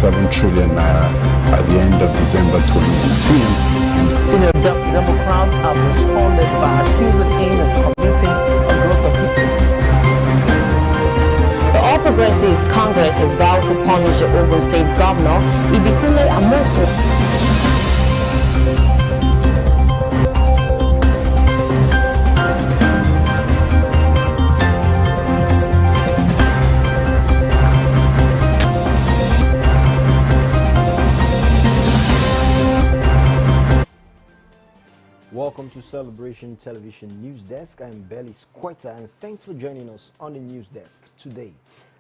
1.7 trillion naira at the end of December 2019. Senior Democrats have responded by accusing him of committing a gross offense. The All Progressives Congress has vowed to punish the Ogun State Governor, Ibikunle Amosu. Welcome to Celebration Television News Desk. I'm Belly Squatter and thanks for joining us on the news desk today.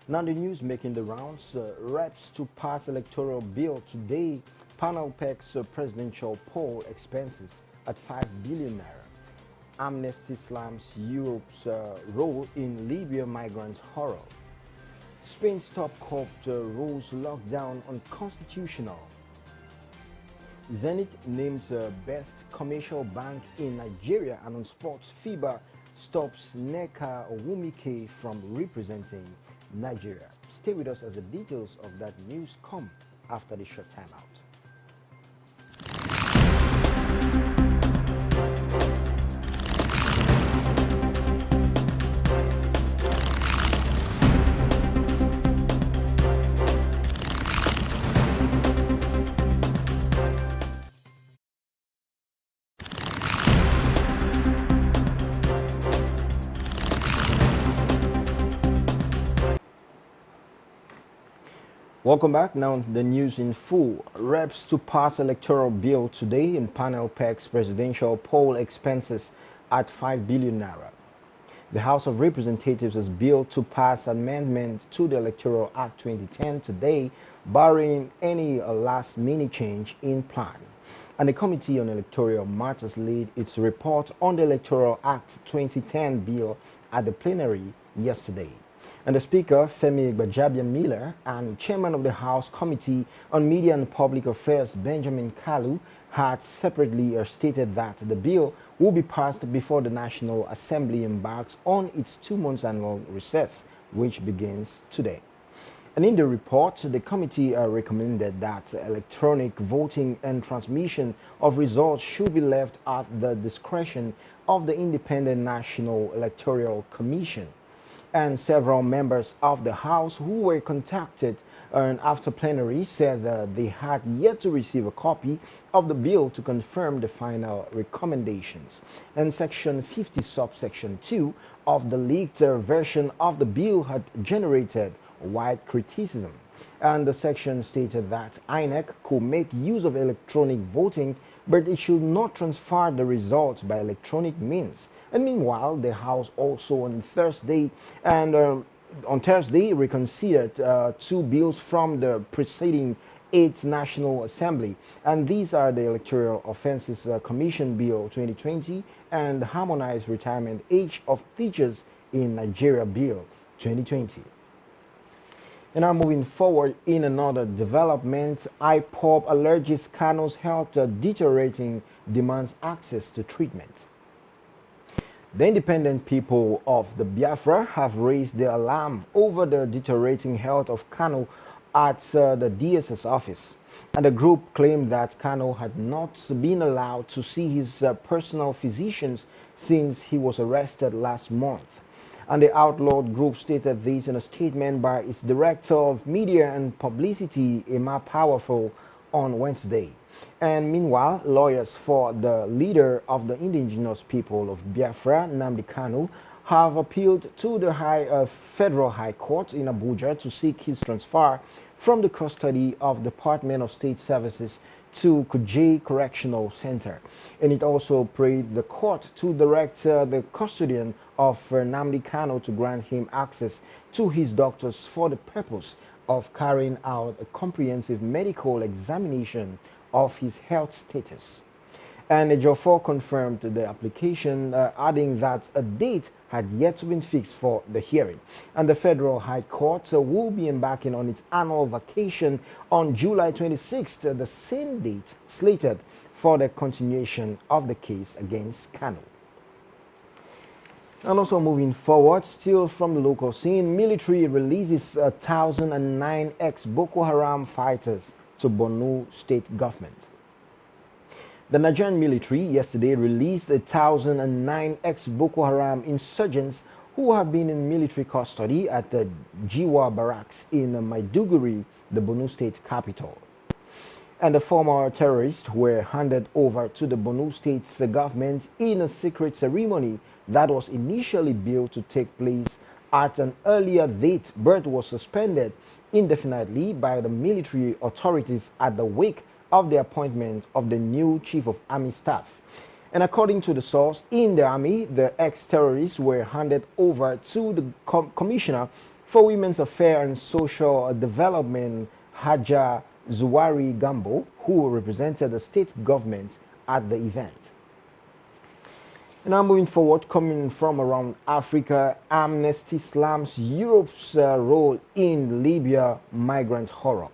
Now the news making the rounds, reps to pass electoral bill today. Panel pegs presidential poll expenses at 5 billion naira. Amnesty slams Europe's role in Libya migrant horror. Spain's top court rules lockdown unconstitutional. Zenith named the best commercial bank in Nigeria, and on sports, FIBA stops Nneka Onwumike from representing Nigeria. Stay with us as the details of that news come after the short timeout. Welcome back. Now the news in full. Reps to pass electoral bill today in panel pegs presidential poll expenses at 5 billion naira. The House of Representatives has bill to pass amendment to the Electoral Act 2010 today, barring any last-minute change in plan. And the Committee on Electoral Matters laid its report on the Electoral Act 2010 bill at the plenary yesterday. And the Speaker, Femi Gbajabiamila, and Chairman of the House Committee on Media and Public Affairs, Benjamin Kalu, had separately stated that the bill will be passed before the National Assembly embarks on its 2-month annual recess, which begins today. And in the report, the committee recommended that electronic voting and transmission of results should be left at the discretion of the Independent National Electoral Commission. And several members of the House who were contacted after plenary said they had yet to receive a copy of the bill to confirm the final recommendations. And Section 50, subsection 2 of the leaked version of the bill had generated wide criticism. And the section stated that INEC could make use of electronic voting, but it should not transfer the results by electronic means. And meanwhile, the House also on Thursday reconsidered 2 bills from the preceding 8th National Assembly, and these are the Electoral Offences Commission Bill 2020 and Harmonized Retirement Age of Teachers in Nigeria Bill 2020. And now moving forward, in another development, IPOB alleges Kano's health deteriorating, demands access to treatment. The independent people of the Biafra have raised their alarm over the deteriorating health of Kano at the DSS office. And the group claimed that Kano had not been allowed to see his personal physicians since he was arrested last month. And the outlawed group stated this in a statement by its Director of Media and Publicity, Emma Powerful, on Wednesday. And meanwhile, lawyers for the leader of the indigenous people of Biafra, Nnamdi Kanu, have appealed to the Federal High Court in Abuja to seek his transfer from the custody of Department of State Services to Kuje Correctional Center. And it also prayed the court to direct the custodian of Nnamdi Kanu to grant him access to his doctors for the purpose of carrying out a comprehensive medical examination of his health status. And Ejiofor confirmed the application, adding that a date had yet to be fixed for the hearing. And the Federal High Court will be embarking on its annual vacation on July 26th, the same date slated for the continuation of the case against Kanu. And also moving forward, still from the local scene, military releases 1,009 ex-Boko Haram fighters to Borno state government. The Nigerian military yesterday released 1,009 ex-Boko Haram insurgents who have been in military custody at the Jiwa barracks in Maiduguri, the Borno state capital. And the former terrorists were handed over to the Borno state's government in a secret ceremony that was initially billed to take place at an earlier date, but was suspended indefinitely by the military authorities at the wake of the appointment of the new chief of army staff. And according to the source in the army, the ex-terrorists were handed over to the Commissioner for Women's Affairs and Social Development, Haja Zuwari Gambo, who represented the state government at the event. Now moving forward, coming from around Africa, Amnesty slams Europe's role in Libya migrant horror.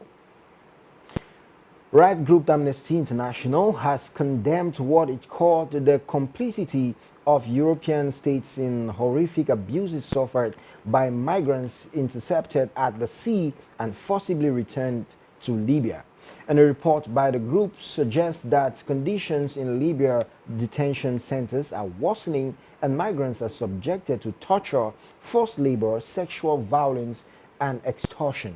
Right group Amnesty International has condemned what it called the complicity of European states in horrific abuses suffered by migrants intercepted at the sea and forcibly returned to Libya. And a report by the group suggests that conditions in Libya detention centers are worsening and migrants are subjected to torture, forced labor, sexual violence, and extortion.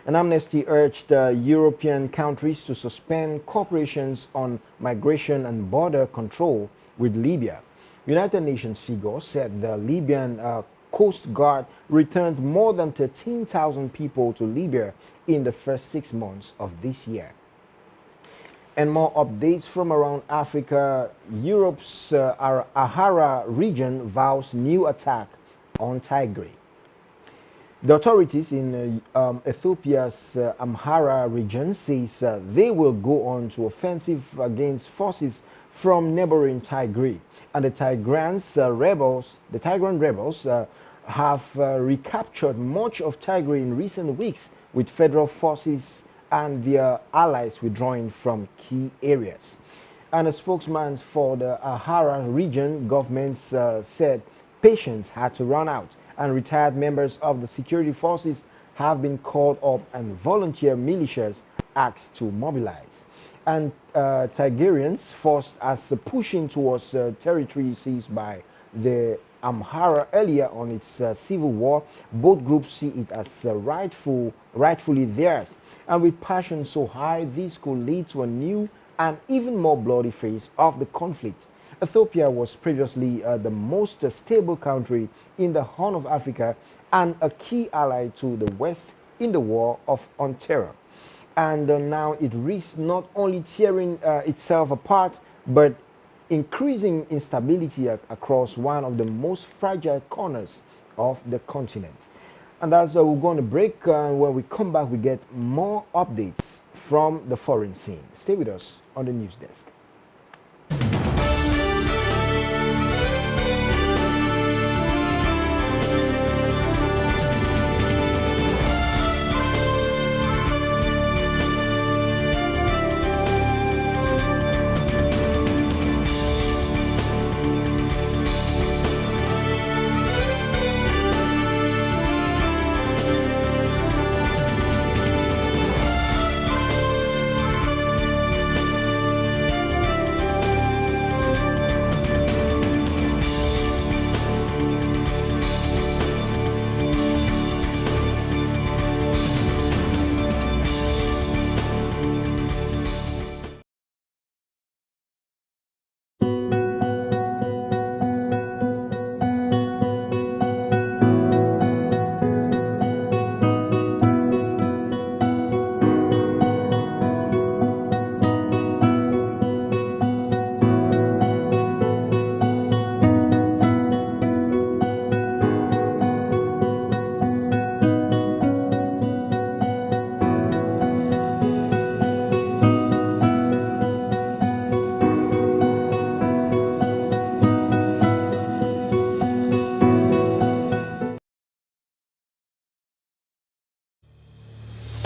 And Amnesty urged European countries to suspend cooperations on migration and border control with Libya. United Nations figures said the Libyan Coast Guard returned more than 13,000 people to Libya in the first 6 months of this year. And more updates from around Africa. Europe's Amhara region vows new attack on Tigray. The authorities in Ethiopia's Amhara region says they will go on to offensive against forces from neighboring Tigray. And the Tigran rebels have recaptured much of Tigray in recent weeks, with federal forces and their allies withdrawing from key areas. And a spokesman for the Amhara region government said patience had to run out, and retired members of the security forces have been called up and volunteer militias asked to mobilize. And Tigrayans forced as pushing towards territory seized by the Amhara earlier on its civil war. Both groups see it as rightfully theirs. And with passion so high, this could lead to a new and even more bloody phase of the conflict. Ethiopia was previously the most stable country in the Horn of Africa and a key ally to the West in the war on terror. And now it risks not only tearing itself apart, but increasing instability across one of the most fragile corners of the continent. And that's why we're going to break. When we come back, we get more updates from the foreign scene. Stay with us on the news desk.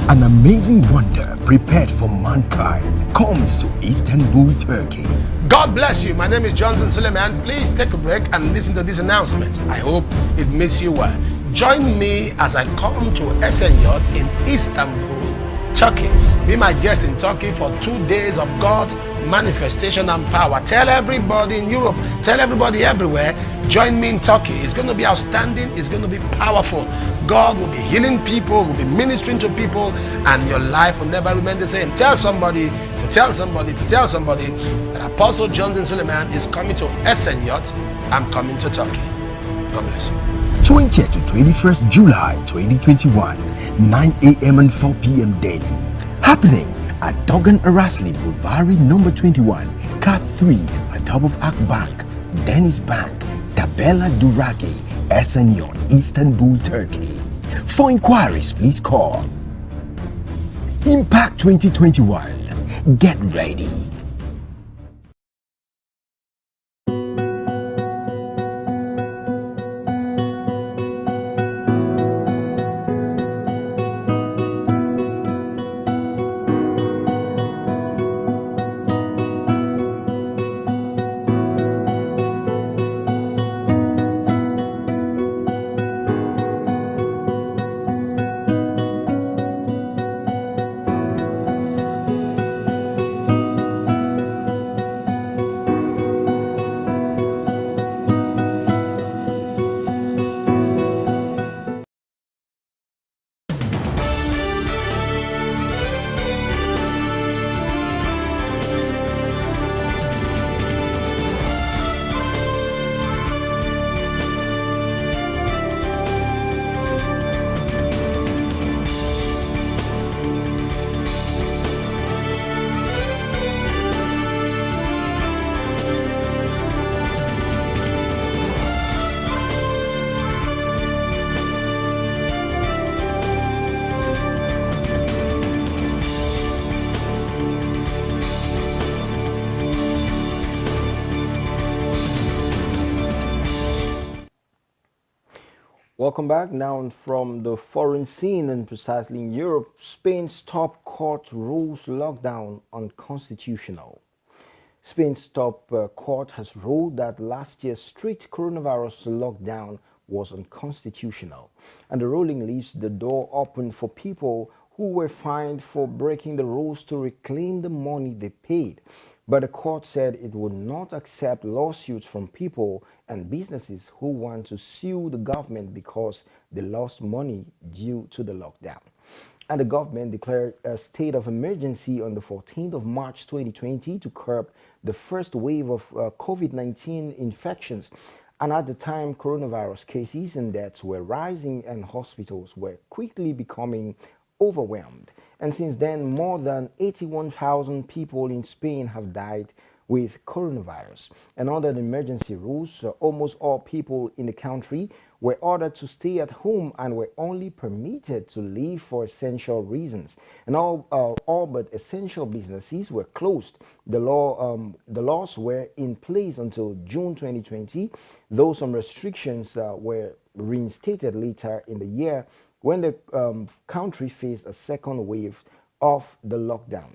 An amazing wonder prepared for mankind comes to Istanbul, Turkey. God bless you. My name is Johnson Suleiman. Please take a break and listen to this announcement. I hope it makes you well. Join me as I come to Zenith in Istanbul, Turkey. Be my guest in Turkey for 2 days of God's manifestation and power. Tell everybody in Europe, tell everybody everywhere, join me in Turkey. It's going to be outstanding. It's going to be powerful. God will be healing people, will be ministering to people, and your life will never remain the same. Tell somebody to tell somebody to tell somebody that Apostle Johnson Suleiman is coming to Zenith. I'm coming to Turkey. God bless you. 20th to 21st July 2021, 9 a.m. and 4 p.m. daily. Happening at Dogan Arasli Bouvari number 21, Car 3, on top of Ak Bank, Zenith Bank, Tabela Duraki, Zenith, Istanbul, Turkey. For inquiries, please call Impact 2021. Get ready. Welcome back. Now from the foreign scene, and precisely in Europe, Spain's top court rules lockdown unconstitutional. Spain's top court has ruled that last year's strict coronavirus lockdown was unconstitutional, and the ruling leaves the door open for people who were fined for breaking the rules to reclaim the money they paid. But the court said it would not accept lawsuits from people and businesses who want to sue the government because they lost money due to the lockdown. And the government declared a state of emergency on the 14th of March 2020 to curb the first wave of COVID-19 infections. And at the time, coronavirus cases and deaths were rising and hospitals were quickly becoming overwhelmed. And since then, more than 81,000 people in Spain have died with coronavirus. And under the emergency rules, almost all people in the country were ordered to stay at home and were only permitted to leave for essential reasons. And all but essential businesses were closed. The laws were in place until June 2020, though some restrictions were reinstated later in the year when the country faced a second wave of the lockdown.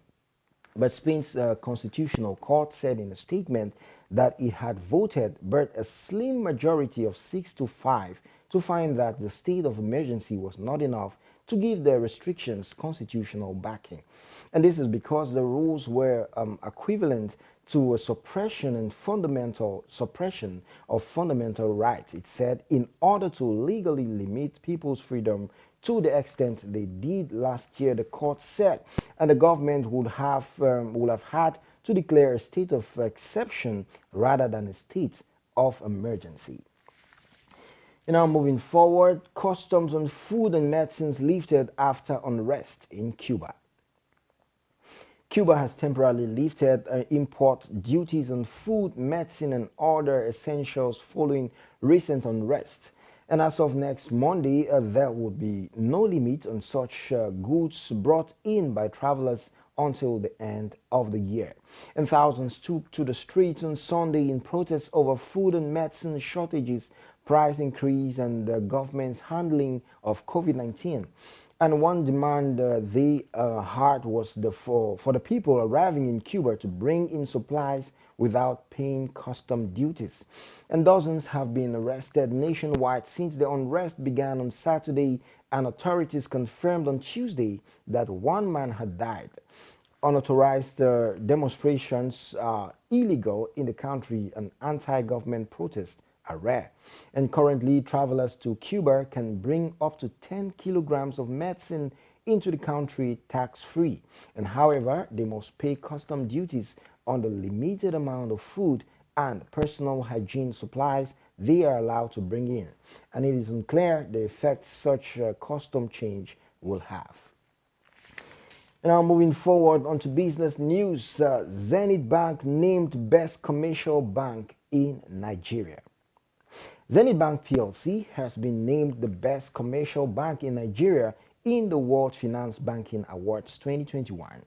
But Spain's constitutional court said in a statement that it had voted, but a slim majority of 6-5, to find that the state of emergency was not enough to give the restrictions constitutional backing. And this is because the rules were equivalent to a suppression and fundamental suppression of fundamental rights. It said, in order to legally limit people's freedom to the extent they did last year, the court said, and the government would have had to declare a state of exception rather than a state of emergency. And now moving forward, customs on food and medicines lifted after unrest in Cuba. Cuba has temporarily lifted import duties on food, medicine, and other essentials following recent unrest. And as of next Monday, there would be no limit on such goods brought in by travelers until the end of the year. And thousands took to the streets on Sunday in protest over food and medicine shortages, price increase, and the government's handling of COVID-19. And one demand they had was for the people arriving in Cuba to bring in supplies without paying custom duties. And dozens have been arrested nationwide since the unrest began on Saturday, and authorities confirmed on Tuesday that one man had died. Unauthorized demonstrations are illegal in the country, and anti-government protests are rare. And currently, travelers to Cuba can bring up to 10 kilograms of medicine into the country tax-free. And however, they must pay custom duties on the limited amount of food and personal hygiene supplies they are allowed to bring in. And it is unclear the effect such a custom change will have. Now moving forward onto business news, Zenith Bank named best commercial bank in Nigeria. Zenith Bank PLC has been named the best commercial bank in Nigeria in the World Finance Banking Awards 2021.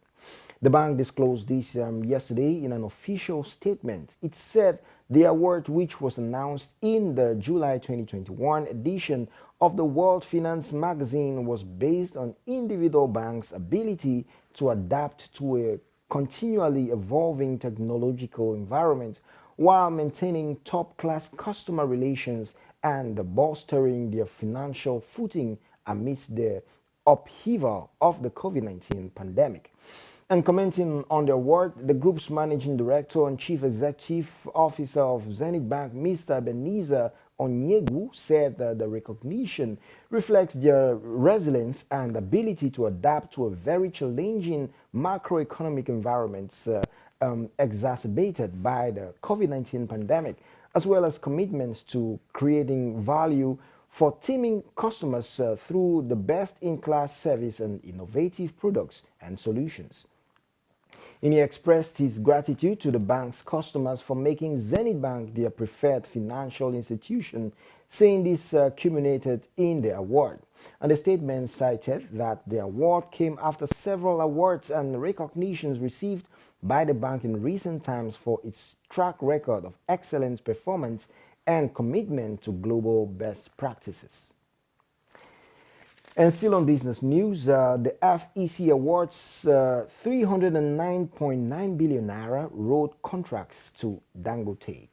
The bank disclosed this yesterday in an official statement. It said the award, which was announced in the July 2021 edition of the World Finance magazine, was based on individual banks' ability to adapt to a continually evolving technological environment while maintaining top-class customer relations and bolstering their financial footing amidst the upheaval of the COVID-19 pandemic. And commenting on the award, the group's managing director and chief executive officer of Zenith Bank, Mr. Ebenezer Onyegu, said that the recognition reflects their resilience and ability to adapt to a very challenging macroeconomic environment exacerbated by the COVID-19 pandemic, as well as commitments to creating value for teaming customers through the best-in-class service and innovative products and solutions. And he expressed his gratitude to the bank's customers for making Zenith Bank their preferred financial institution, saying this culminated in the award. And the statement cited that the award came after several awards and recognitions received by the bank in recent times for its track record of excellent performance and commitment to global best practices. And still on business news, the FEC awards 309.9 billion naira road contracts to Dangote.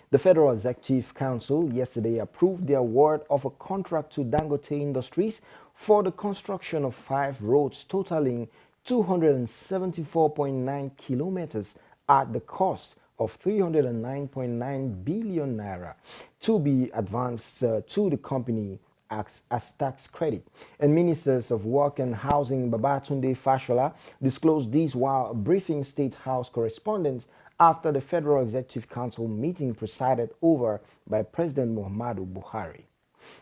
The Federal Executive Council yesterday approved the award of a contract to Dangote Industries for the construction of 5 roads totaling 274.9 kilometers at the cost of 309.9 billion naira to be advanced to the company as tax credit. And Ministers of Work and Housing Babatunde Fashola disclosed this while briefing State House correspondents after the Federal Executive Council meeting presided over by President Muhammadu Buhari.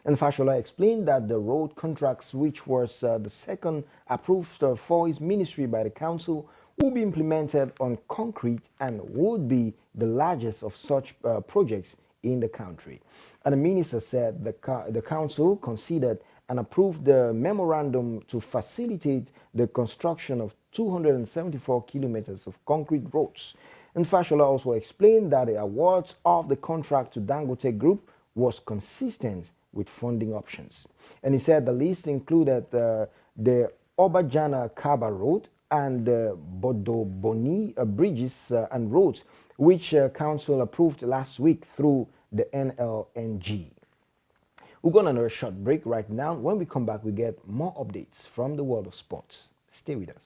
And Fashola explained that the road contracts, which was the second approved for his ministry by the council, will be implemented on concrete and would be the largest of such projects in the country. And the minister said the council considered and approved the memorandum to facilitate the construction of 274 kilometers of concrete roads. And Fashola also explained that the awards of the contract to Dangote Group was consistent with funding options. And he said the list included the Obajana Kaba Road and the Bodoboni bridges and roads, which council approved last week through the NLNG. We're going on a short break right now. When we come back, we get more updates from the world of sports. Stay with us.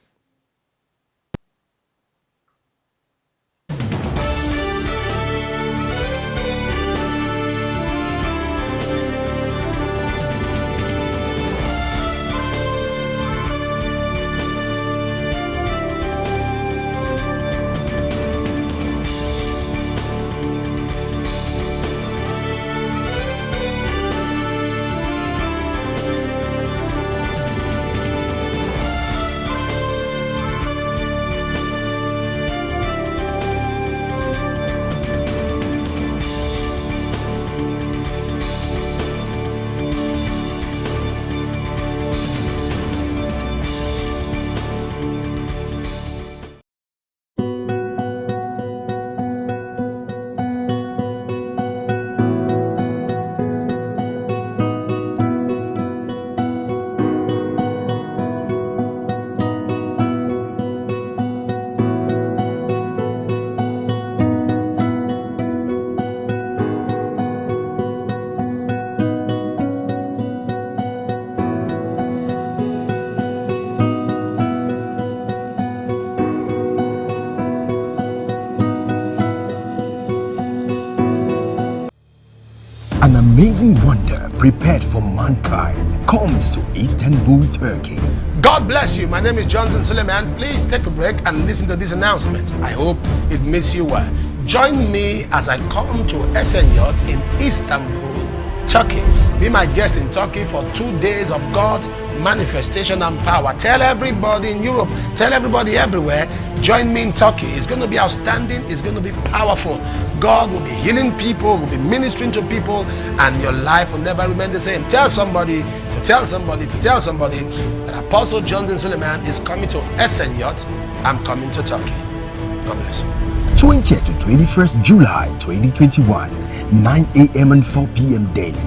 amazing wonder prepared for mankind comes to Istanbul, Turkey. God bless you. My name is Johnson Suleiman. Please take a break and listen to this announcement. I hope it makes you well. Join me as I come to SNY in Istanbul, Turkey. Be my guest in Turkey for 2 days of God's manifestation and power. Tell everybody in Europe, tell everybody everywhere, join me in Turkey. It's going to be outstanding. It's going to be powerful. God will be healing people, will be ministering to people, and your life will never remain the same. Tell somebody to tell somebody to tell somebody that Apostle Johnson Suleiman is coming to SNY. I'm coming to Turkey. God bless you. 20th to 21st July 2021, 9 a.m. and 4 p.m. daily.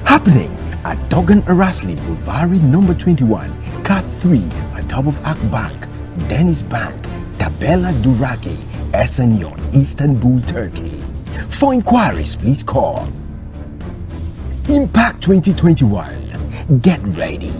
Happening at Dogan Arasli Bouvari number 21, Car 3, atop of Akbank, Zenith Bank, Tabela Duraki, SNY, Istanbul, Turkey. For inquiries, please call Impact 2021. Get ready.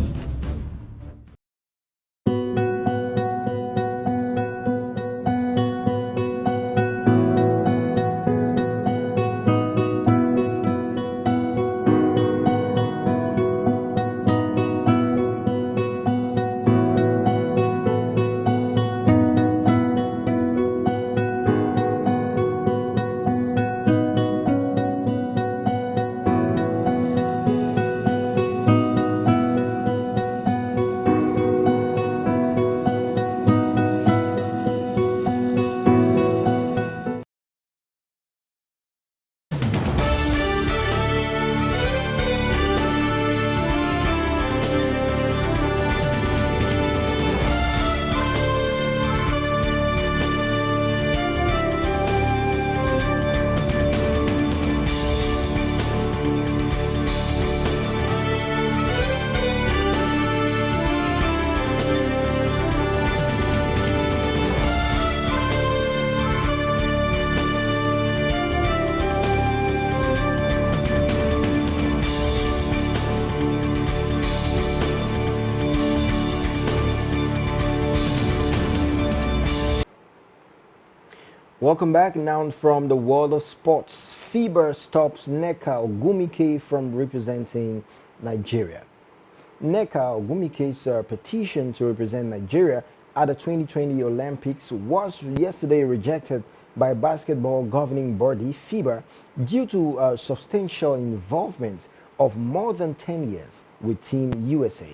Welcome back. Now from the world of sports, FIBA stops Nneka Ogwumike from representing Nigeria. Nneka Ogwumike's petition to represent Nigeria at the 2020 Olympics was yesterday rejected by basketball governing body FIBA due to substantial involvement of more than 10 years with Team USA.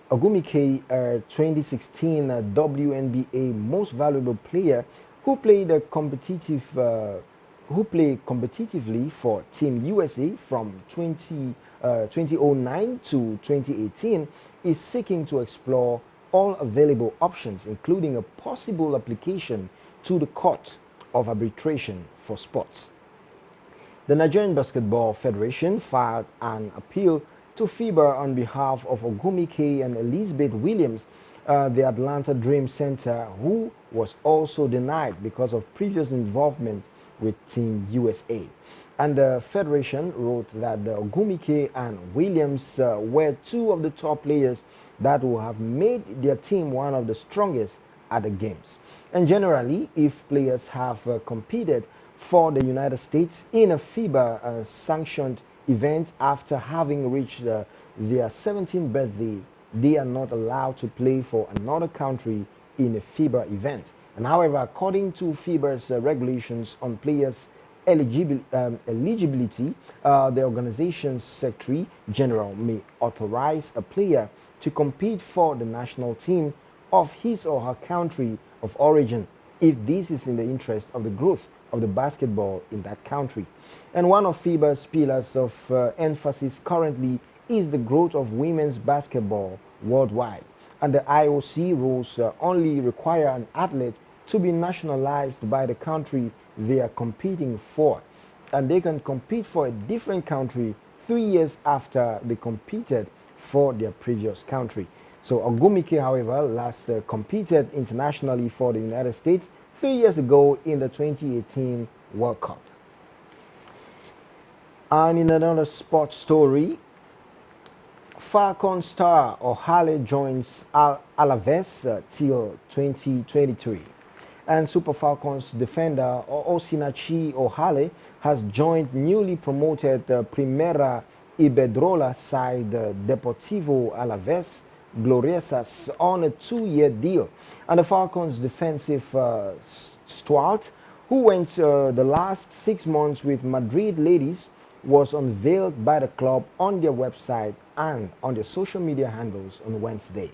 Ogwumike, 2016 WNBA Most Valuable Player, who played competitively for Team USA from 2009 to 2018, is seeking to explore all available options, including a possible application to the Court of Arbitration for Sports. The Nigerian Basketball Federation filed an appeal to FIBA on behalf of Ogwumike and Elizabeth Williams, the Atlanta Dream Center, who was also denied because of previous involvement with Team USA. And the Federation wrote that the Ogwumike and Williams were two of the top players that would have made their team one of the strongest at the games. And generally, if players have competed for the United States in a FIBA sanctioned event after having reached their 17th birthday, they are not allowed to play for another country in a FIBA event. And however, according to FIBA's regulations on players' eligibility, the organization's Secretary General may authorize a player to compete for the national team of his or her country of origin if this is in the interest of the growth of the basketball in that country. And one of FIBA's pillars of emphasis currently is the growth of women's basketball worldwide. And the IOC rules only require an athlete to be nationalized by the country they are competing for. And they can compete for a different country 3 years after they competed for their previous country. So Ogwumike, however, last competed internationally for the United States 3 years ago in the 2018 World Cup. And in another sports story, Falcon star Ohale joins Alaves till 2023. And Super Falcons defender Osinachi Ohale has joined newly promoted Primera Iberdrola side Deportivo Alaves Gloriosas on a 2-year deal. And the Falcons defensive stalwart, who went the last 6 months with Madrid ladies, was unveiled by the club on their website and on their social media handles on Wednesday.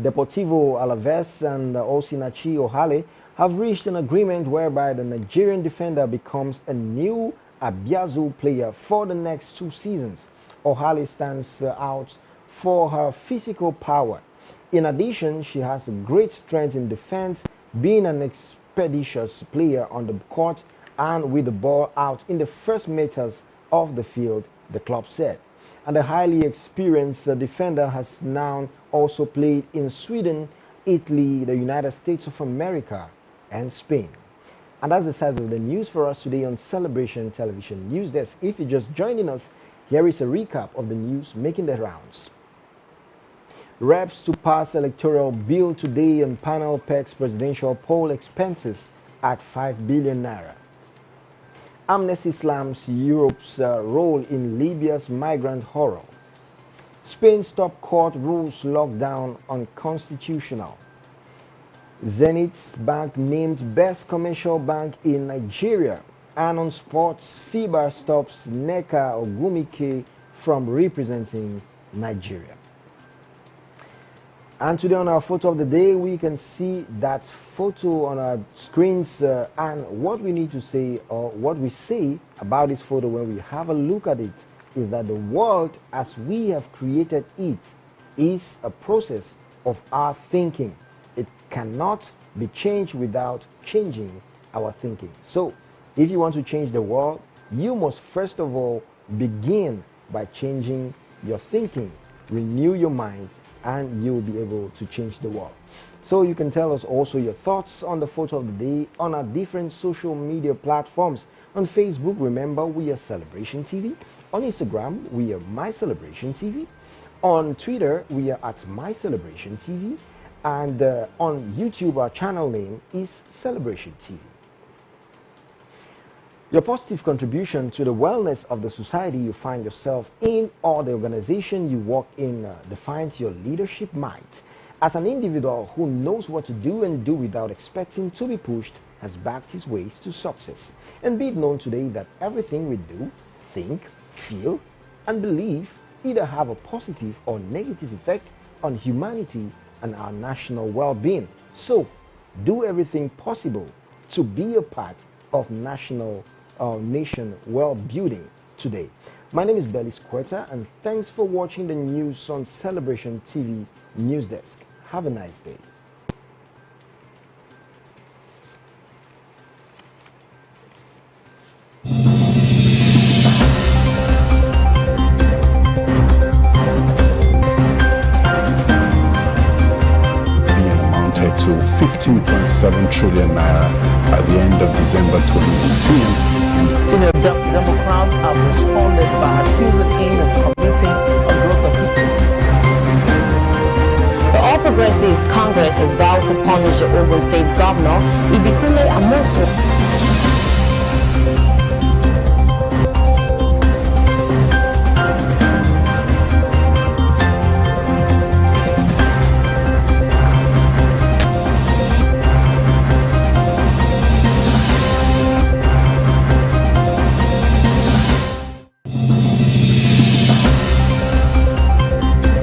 Deportivo Alaves and Osinachi Ohale have reached an agreement whereby the Nigerian defender becomes a new Abiazu player for the next 2 seasons. Ohale stands out for her physical power. In addition, she has a great strength in defense, being an expeditious player on the court and with the ball out in the first meters of the field, the club said. And the highly experienced defender has now also played in Sweden, Italy, the United States of America, and Spain. And that's the size of the news for us today on Celebration Television News Desk. If you're just joining us, here is a recap of the news making the rounds. Reps to pass electoral bill today on panel pegs presidential poll expenses at 5 billion naira. Amnesty slams Europe's role in Libya's migrant horror. Spain's top court rules lockdown unconstitutional. Zenith Bank named best commercial bank in Nigeria. And on sports, FIBA stops Nneka Ogwumike from representing Nigeria. And today on our photo of the day, we can see that photo on our screens and what we need to say, or what we say about this photo when we have a look at it, is that the world as we have created it is a process of our thinking. It cannot be changed without changing our thinking. So if you want to change the world, you must first of all begin by changing your thinking. Renew your mind, and you will be able to change the world. So you can tell us also your thoughts on the photo of the day on our different social media platforms. On Facebook, remember, we are Celebration TV. On Instagram, we are My Celebration TV. On Twitter, we are at My Celebration TV. And on YouTube, our channel name is Celebration TV. Your positive contribution to the wellness of the society you find yourself in or the organization you work in defines your leadership might. As an individual who knows what to do and do without expecting to be pushed, has backed his ways to success. And be it known today that everything we do, think, feel, and believe either have a positive or negative effect on humanity and our national well-being. So, do everything possible to be a part of nation well-building today. My name is Bellis Quetta, and thanks for watching the news on Celebration TV News Desk. Have a nice day. To 15.7 trillion naira at the end of December 2019. Senior Democrats have responded by accusing him of committing a gross offense. The All Progressives Congress has vowed to punish the Ogun State Governor Ibikule Amosu